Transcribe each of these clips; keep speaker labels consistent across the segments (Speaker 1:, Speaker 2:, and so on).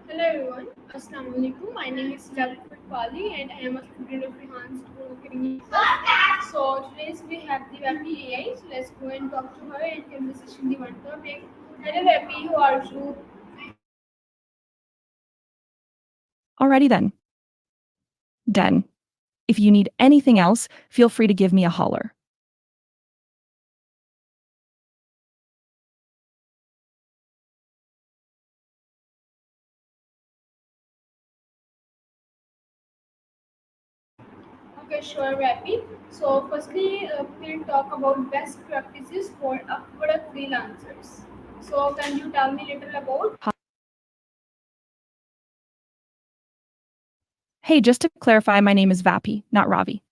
Speaker 1: Hello everyone, Assalamu alaikum. My name is Jalpur Pali and I am a student of Enhanced Marketing. So today we have the Vapi.ai. So let's go and talk to her and conversation the one topic. Hello Vapi, how are you?
Speaker 2: Alrighty then. Done. If you need anything else, feel free to give me a holler.
Speaker 1: Okay, sure Vapi. So firstly, we'll talk about best practices for Upwork freelancers. So can you tell me a little about?
Speaker 2: Hey, just to clarify, my name is Vapi, not Ravi.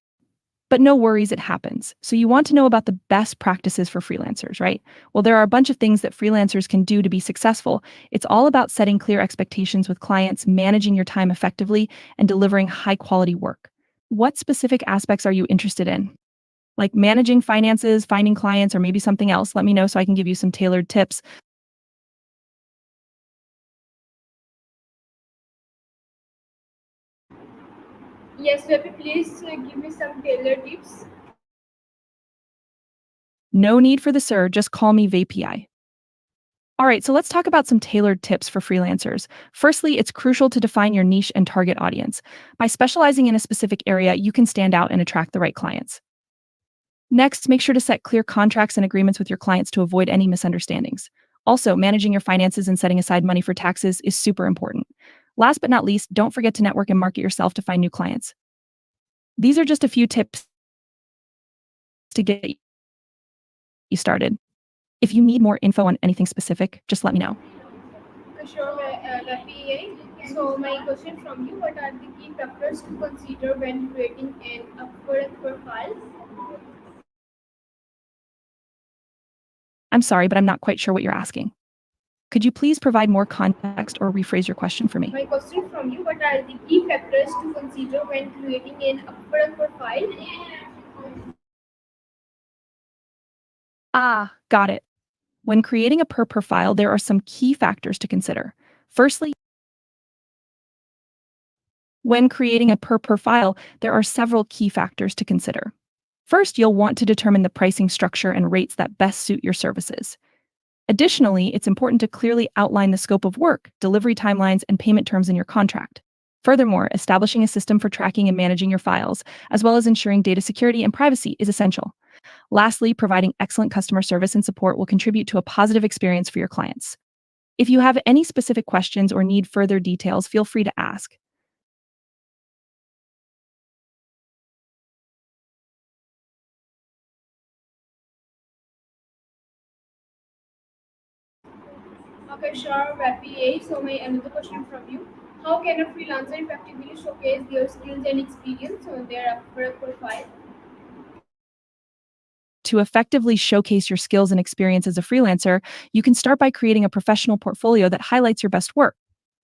Speaker 2: But no worries, it happens. So you want to know about the best practices for freelancers, right? Well, there are a bunch of things that freelancers can do to be successful. It's all about setting clear expectations with clients, managing your time effectively, and delivering high quality work. What specific aspects are you interested in? Like managing finances, finding clients, or maybe something else? Let me know so I can give you some tailored tips.
Speaker 1: Yes, Vapi, please give me some tailored tips.
Speaker 2: No need for the sir, just call me Vapi. All right, so let's talk about some tailored tips for freelancers. Firstly, it's crucial to define your niche and target audience. By specializing in a specific area, you can stand out and attract the right clients. Next, make sure to set clear contracts and agreements with your clients to avoid any misunderstandings. Also, managing your finances and setting aside money for taxes is super important. Last but not least, don't forget to network and market yourself to find new clients. These are just a few tips to get you started. If you need more info on anything specific, just let me know.
Speaker 1: Sure, Vapi. So my question from you: what are the key factors to consider when creating an Upwork profile?
Speaker 2: I'm sorry, but I'm not quite sure what you're asking. Could you please provide more context or rephrase your question for me?
Speaker 1: My question from you: what are the key factors to consider when creating an Upwork profile?
Speaker 2: Ah, got it. When creating a per profile, there are some key factors to consider. Firstly, when creating a per profile, there are several key factors to consider. First, you'll want to determine the pricing structure and rates that best suit your services. Additionally, it's important to clearly outline the scope of work, delivery timelines, and payment terms in your contract. Furthermore, establishing a system for tracking and managing your files, as well as ensuring data security and privacy, is essential. Lastly, providing excellent customer service and support will contribute to a positive experience for your clients. If you have any specific questions or need further details, feel free to ask.
Speaker 1: Okay, sure, Vapi. So my another question from you: how can a freelancer effectively showcase their skills and experience on their Upwork profile?
Speaker 2: To effectively showcase your skills and experience as a freelancer, you can start by creating a professional portfolio that highlights your best work.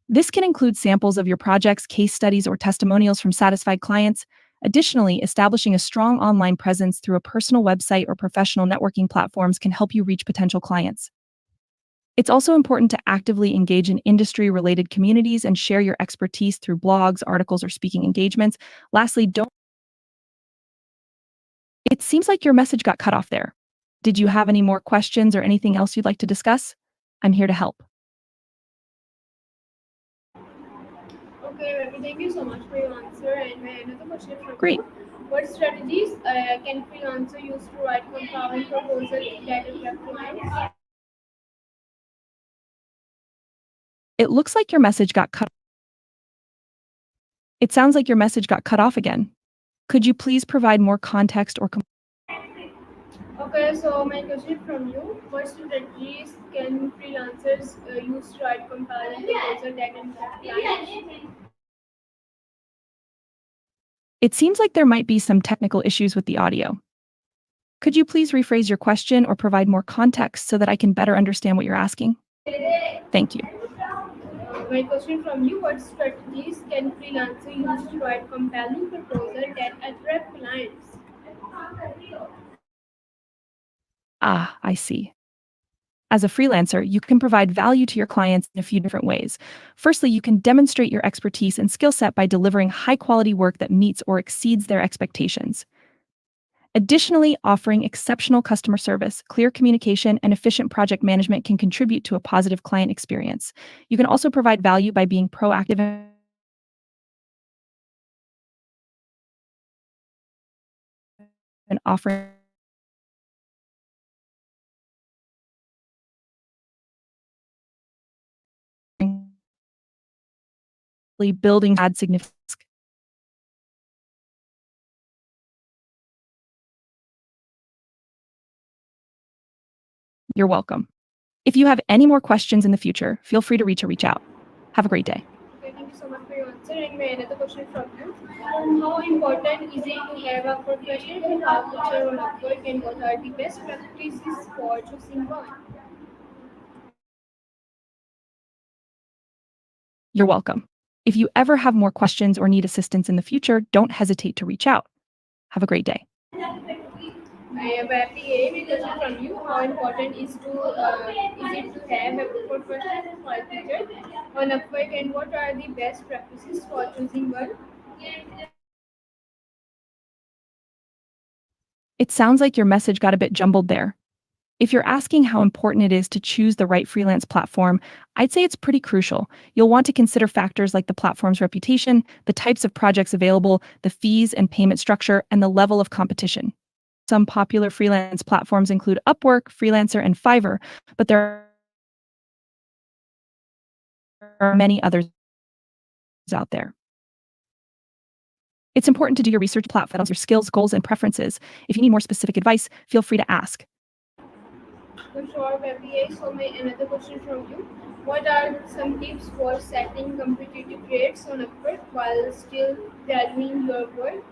Speaker 2: This can include samples of your projects, case studies, or testimonials from satisfied clients. Additionally, establishing a strong online presence through a personal website or professional networking platforms can help you reach potential clients. It's also important to actively engage in industry related communities and share your expertise through blogs, articles, or speaking engagements. Lastly, don't. It seems like your message got cut off there. Did you have any more questions or anything else you'd like to discuss? I'm here to help.
Speaker 1: Okay, Vapi, thank you so much for your answer. And my another question from
Speaker 2: Great.
Speaker 1: you: what strategies can freelancer use to write compelling proposal that attract clients?
Speaker 2: It looks like your message got cut. It sounds like your message got cut off again. Could you please provide more context or
Speaker 1: Okay, so my question from you: what strategies can freelancers use to write compelling proposal that attract clients?
Speaker 2: It seems like there might be some technical issues with the audio. Could you please rephrase your question or provide more context so that I can better understand what you're asking? Thank you.
Speaker 1: My question from you: what strategies can freelancer use to write compelling proposal that attract clients?
Speaker 2: Ah, I see. As a freelancer, you can provide value to your clients in a few different ways. Firstly, you can demonstrate your expertise and skill set by delivering high quality work that meets or exceeds their expectations. Additionally, offering exceptional customer service, clear communication, and efficient project management can contribute to a positive client experience. You can also provide value by being proactive and offering building add significant. You're welcome. If you have any more questions in the future, feel free to reach out. Have a great day.
Speaker 1: Okay, thank you so much for your answer. And my another question from you. How important is it to have a professional culture on Upwork and what are the best practices for choosing one?
Speaker 2: You're welcome. If you ever have more questions or need assistance in the future, don't hesitate to reach out. Have a great day.
Speaker 1: I have Vapi.ai question from you. How important is it to have a professional culture on Upwork and what are the best practices for choosing one?
Speaker 2: It sounds like your message got a bit jumbled there. If you're asking how important it is to choose the right freelance platform, I'd say it's pretty crucial. You'll want to consider factors like the platform's reputation, the types of projects available, the fees and payment structure, and the level of competition. Some popular freelance platforms include Upwork, Freelancer, and Fiverr, but there are many others out there. It's important to do your research platforms, your skills, goals, and preferences. If you need more specific advice, feel free to ask.
Speaker 1: So sure, Vapi.ai. So my another question from you. What are some tips for setting competitive rates on Upwork while still valuing your work?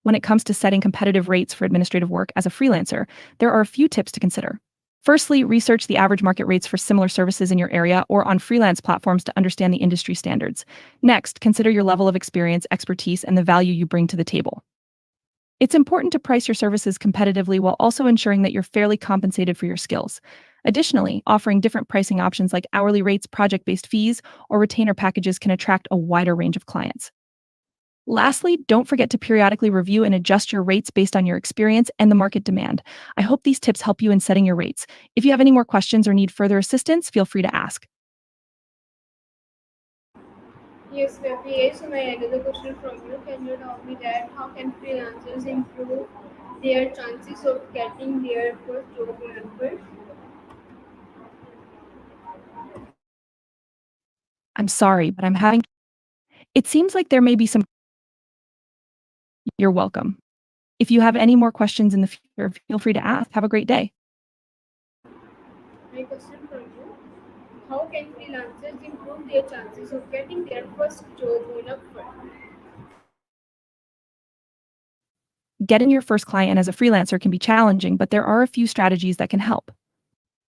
Speaker 2: When it comes to setting competitive rates for administrative work as a freelancer, there are a few tips to consider. Firstly, research the average market rates for similar services in your area or on freelance platforms to understand the industry standards. Next, consider your level of experience, expertise, and the value you bring to the table. It's important to price your services competitively while also ensuring that you're fairly compensated for your skills. Additionally, offering different pricing options like hourly rates, project based fees, or retainer packages can attract a wider range of clients. Lastly, don't forget to periodically review and adjust your rates based on your experience and the market demand. I hope these tips help you in setting your rates. If you have any more questions or need further assistance, feel free to ask.
Speaker 1: Yes, Vapi.ai. So my another question from you. Can you tell me that how can freelancers improve their chances of getting their first job on Upwork?
Speaker 2: I'm sorry, but I'm having. It seems like there may be some. You're welcome. If you have any more questions in the future, feel free to ask. Have a great day.
Speaker 1: My question from you. How can freelancers improve their chances of getting their first job on Upwork?
Speaker 2: Getting your first client as a freelancer can be challenging, but there are a few strategies that can help.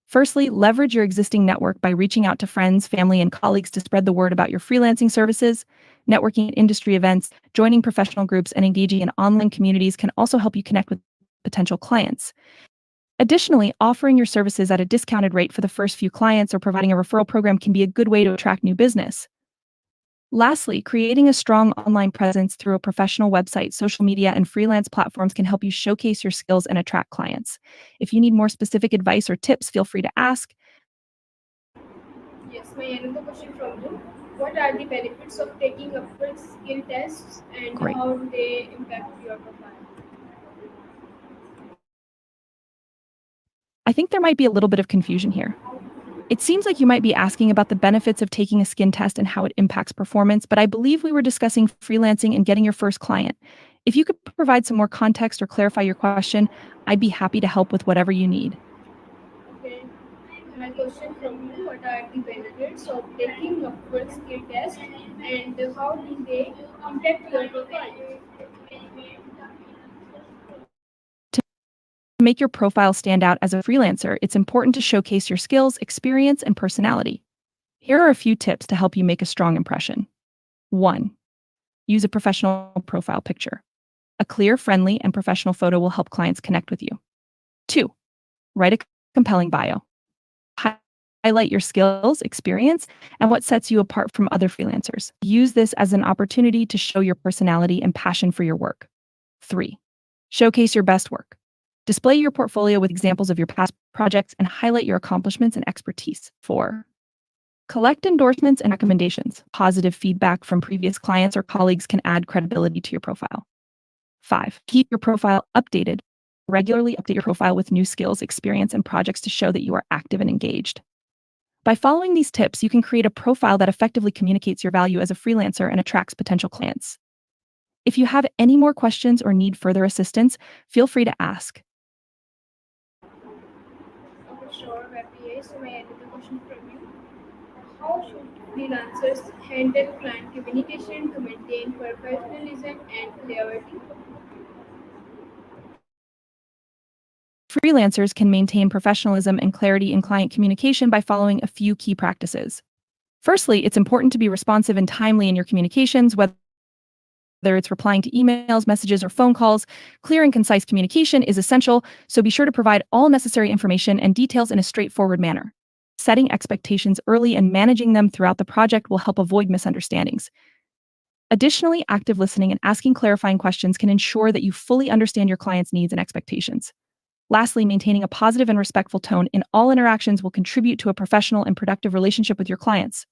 Speaker 2: Firstly, leverage your existing network by reaching out to friends, family, and colleagues to spread the word about your freelancing services. Networking at industry events, joining professional groups, and engaging in online communities can also help you connect with potential clients. Additionally, offering your services at a discounted rate for the first few clients or providing a referral program can be a good way to attract new business. Lastly, creating a strong online presence through a professional website, social media, and freelance platforms can help you showcase your skills and attract clients. If you need more specific advice or tips, feel free to ask.
Speaker 1: Yes, my another question from you. What are the benefits of taking Upwork skill tests and
Speaker 2: Great.
Speaker 1: how do they impact your profile?
Speaker 2: I think there might be a little bit of confusion here. It seems like you might be asking about the benefits of taking a skin test and how it impacts performance, but I believe we were discussing freelancing and getting your first client. If you could provide some more context or clarify your question, I'd be happy to help with whatever you need.
Speaker 1: Okay. My question from you. What are the benefits of taking Upwork skill test and how do they impact your profile?
Speaker 2: To make your profile stand out as a freelancer, it's important to showcase your skills, experience, and personality. Here are a few tips to help you make a strong impression. 1. Use a professional profile picture. A clear, friendly, and professional photo will help clients connect with you. 2. Write a compelling bio. Highlight your skills, experience, and what sets you apart from other freelancers. Use this as an opportunity to show your personality and passion for your work. 3. Showcase your best work. Display your portfolio with examples of your past projects and highlight your accomplishments and expertise. 4. Collect endorsements and recommendations. Positive feedback from previous clients or colleagues can add credibility to your profile. 5. Keep your profile updated. Regularly update your profile with new skills, experience, and projects to show that you are active and engaged. By following these tips, you can create a profile that effectively communicates your value as a freelancer and attracts potential clients. If you have any more questions or need further assistance, feel free to ask.
Speaker 1: Okay, sure, Vapi.ai. So my another question from you. How should freelancers handle client communication to maintain professionalism and clarity?
Speaker 2: Freelancers can maintain professionalism and clarity in client communication by following a few key practices. Firstly, it's important to be responsive and timely in your communications, whether it's replying to emails, messages, or phone calls. Clear and concise communication is essential, so be sure to provide all necessary information and details in a straightforward manner. Setting expectations early and managing them throughout the project will help avoid misunderstandings. Additionally, active listening and asking clarifying questions can ensure that you fully understand your client's needs and expectations. Lastly, maintaining a positive and respectful tone in all interactions will contribute to a professional and productive relationship with your clients.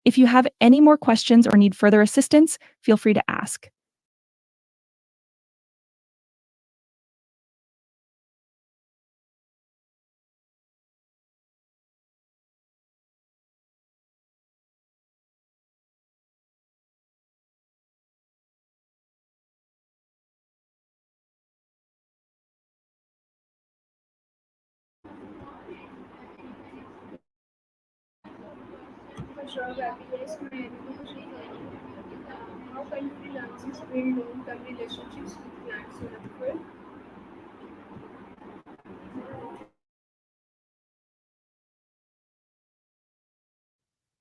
Speaker 2: If you have any more questions or need further assistance, feel free to ask.
Speaker 1: For sure, Vapi.ai. So my another question from you. How can freelancers build long-term relationships with clients in the field?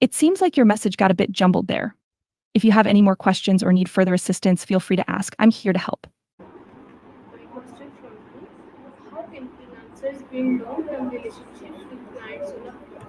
Speaker 2: It seems like your message got a bit jumbled there. If you have any more questions or need further assistance, feel free to ask. I'm here to help.
Speaker 1: My question from you. How can freelancers build long-term relationships with clients in the field?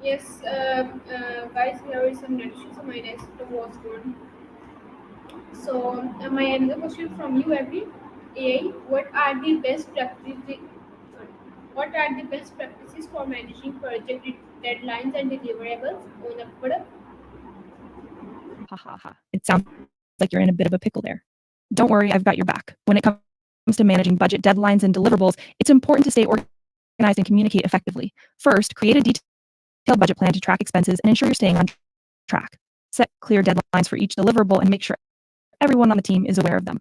Speaker 1: Yes, guys, here is some notification. So my next was one. So my another question from you, every AI. What are the best practices? Sorry, what are the best practices for managing project deadlines and deliverables on a product?
Speaker 2: Ha ha ha. It sounds like you're in a bit of a pickle there. Don't worry, I've got your back. When it comes to managing budget deadlines and deliverables, it's important to stay organized and communicate effectively. First, create a detailed budget plan to track expenses and ensure you're staying on track. Set clear deadlines for each deliverable and make sure everyone on the team is aware of them.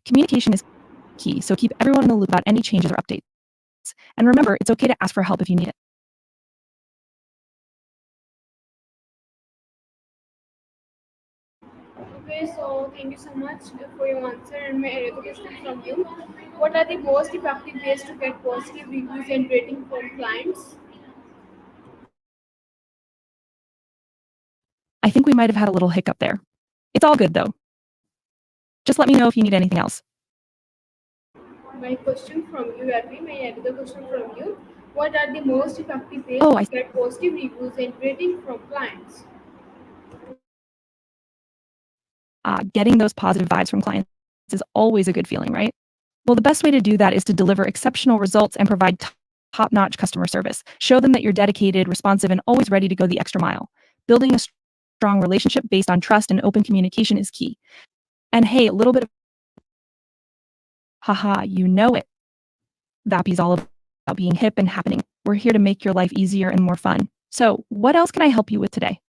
Speaker 2: Communication is key, so keep everyone in the loop about any changes or updates. And remember, it's okay to ask for help if you need it.
Speaker 1: Okay, so thank you so much for your answer. And my another question from you. What are the most effective ways to get positive reviews and rating from clients?
Speaker 2: I think we might have had a little hiccup there. It's all good though. Just let me know if you need anything else.
Speaker 1: My question from you, Abby, my another question from you. What are the most effective ways
Speaker 2: Oh,
Speaker 1: to
Speaker 2: I
Speaker 1: get positive reviews and rating from clients?
Speaker 2: getting those positive vibes from clients is always a good feeling, right? Well, the best way to do that is to deliver exceptional results and provide top notch customer service. Show them that you're dedicated, responsive, and always ready to go the extra mile. Building a strong relationship based on trust and open communication is key. And hey, a little bit of haha, you know it. Vapi's all about being hip and happening. We're here to make your life easier and more fun. So, what else can I help you with today?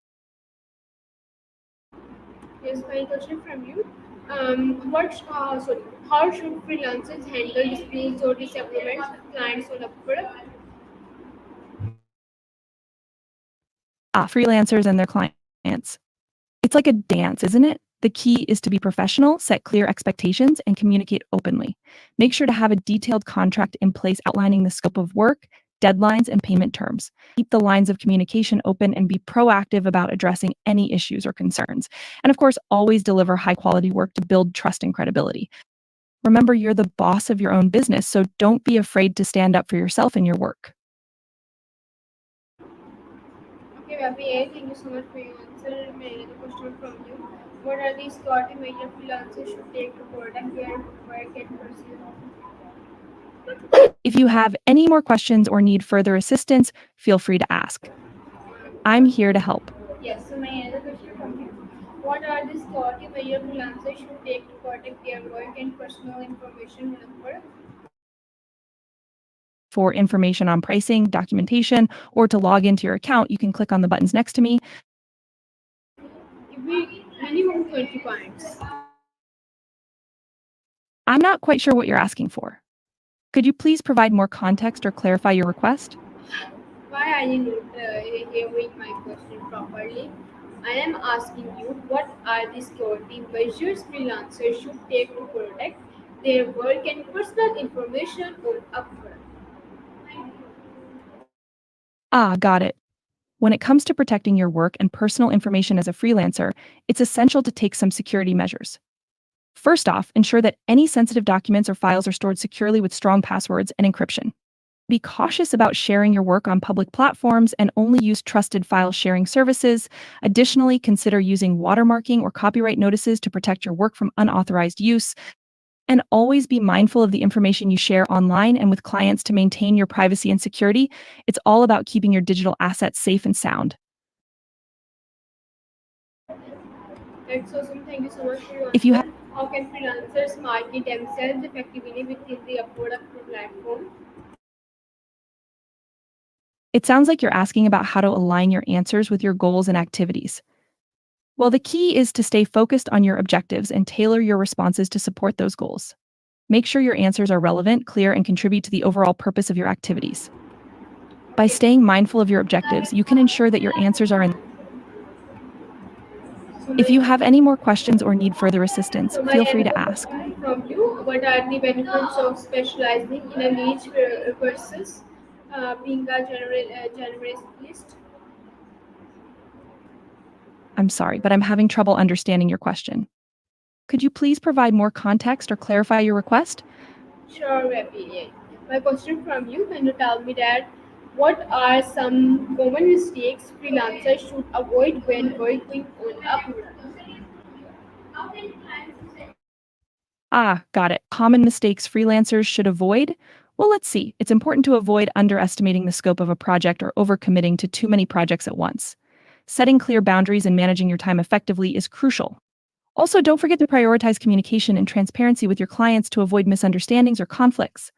Speaker 1: Here's my question from you. Sorry, how should freelancers handle disputes or disagreements with clients on a product?
Speaker 2: Freelancers and their clients. It's like a dance, isn't it? The key is to be professional, set clear expectations, and communicate openly. Make sure to have a detailed contract in place outlining the scope of work, deadlines, and payment terms. Keep the lines of communication open and be proactive about addressing any issues or concerns. And of course, always deliver high quality work to build trust and credibility. Remember, you're the boss of your own business, so don't be afraid to stand up for yourself and your work.
Speaker 1: Okay, Vapi, thank you so much for your answer. My another question from you. What are the security measures freelancers should take to protect their work and personal?
Speaker 2: If you have any more questions or need further assistance, feel free to ask. I'm here to help.
Speaker 1: Yes, so my another question from you. What are the security measures freelancers should take to protect their work and personal information on a product?
Speaker 2: For information on pricing, documentation, or to log into your account, you can click on the buttons next to me.
Speaker 1: Give me minimum 20 points.
Speaker 2: I'm not quite sure what you're asking for. Could you please provide more context or clarify your request?
Speaker 1: Why are you not hearing my question properly? I am asking you what are the security measures freelancers should take to protect their work and personal information on Upwork.
Speaker 2: Got it. When it comes to protecting your work and personal information as a freelancer, it's essential to take some security measures. First off, ensure that any sensitive documents or files are stored securely with strong passwords and encryption. Be cautious about sharing your work on public platforms and only use trusted file sharing services. Additionally, consider using watermarking or copyright notices to protect your work from unauthorized use. And always be mindful of the information you share online and with clients to maintain your privacy and security. It's all about keeping your digital assets safe and sound.
Speaker 1: That's awesome. Thank you so much for your
Speaker 2: If you have
Speaker 1: answer. How can freelancers market themselves effectively within the Upwork platform?
Speaker 2: It sounds like you're asking about how to align your answers with your goals and activities. Well, the key is to stay focused on your objectives and tailor your responses to support those goals. Make sure your answers are relevant, clear, and contribute to the overall purpose of your activities. By
Speaker 1: Okay.
Speaker 2: staying mindful of your objectives, you can ensure that your answers are in.
Speaker 1: So
Speaker 2: If you
Speaker 1: my
Speaker 2: have any more questions or need further assistance,
Speaker 1: So my
Speaker 2: feel free to
Speaker 1: another
Speaker 2: ask.
Speaker 1: question from you: what are the benefits of specializing in a niche versus being a generalist?
Speaker 2: I'm sorry, but I'm having trouble understanding your question. Could you please provide more context or clarify your request?
Speaker 1: Sure, Vapi. My question from you: can you tell me that What are some common mistakes freelancers should avoid when working on a product?
Speaker 2: Ah, got it. Common mistakes freelancers should avoid? Well, let's see. It's important to avoid underestimating the scope of a project or overcommitting to too many projects at once. Setting clear boundaries and managing your time effectively is crucial. Also, don't forget to prioritize communication and transparency with your clients to avoid misunderstandings or conflicts.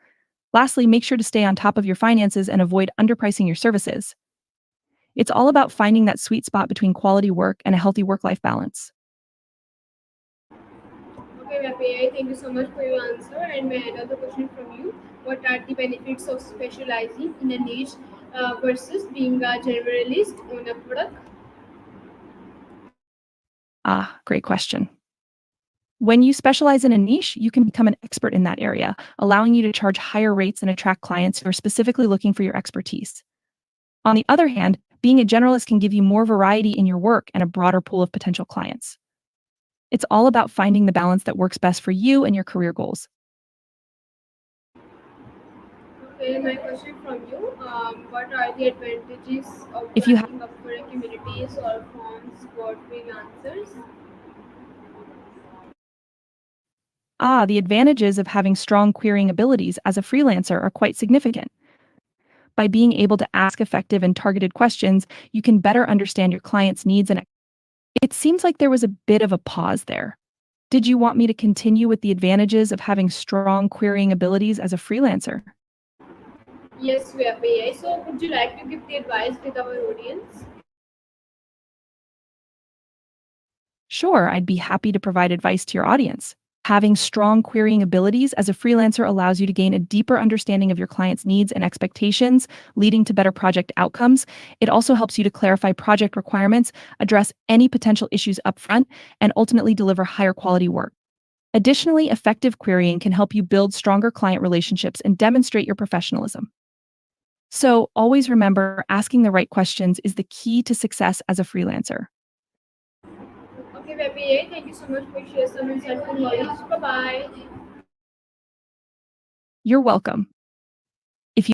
Speaker 2: Lastly, make sure to stay on top of your finances and avoid underpricing your services. It's all about finding that sweet spot between quality work and a healthy work life balance.
Speaker 1: Okay, Vapi, thank you so much for your answer. And may I have another question from you? What are the benefits of specializing in a niche versus being a generalist on a product?
Speaker 2: Ah, great question. When you specialize in a niche, you can become an expert in that area, allowing you to charge higher rates and attract clients who are specifically looking for your expertise. On the other hand, being a generalist can give you more variety in your work and a broader pool of potential clients. It's all about finding the balance that works best for you and your career goals.
Speaker 1: Okay, my question from you. What are the advantages of
Speaker 2: If you have
Speaker 1: joining up for communities or forms for freelancers?
Speaker 2: the advantages of having strong querying abilities as a freelancer are quite significant. By being able to ask effective and targeted questions, you can better understand your client's needs and it seems like there was a bit of a pause there. Did you want me to continue with the advantages of having strong querying abilities as a freelancer?
Speaker 1: Yes, we have AI. So, would you like to give the advice with our audience?
Speaker 2: Sure, I'd be happy to provide advice to your audience. Having strong querying abilities as a freelancer allows you to gain a deeper understanding of your client's needs and expectations, leading to better project outcomes. It also helps you to clarify project requirements, address any potential issues upfront, and ultimately deliver higher quality work. Additionally, effective querying can help you build stronger client relationships and demonstrate your professionalism. So, always remember asking the right questions is the key to success as a freelancer.
Speaker 1: Okay, Vapi, thank you so much for sharing some insightful knowledge. Bye bye.
Speaker 2: You're welcome.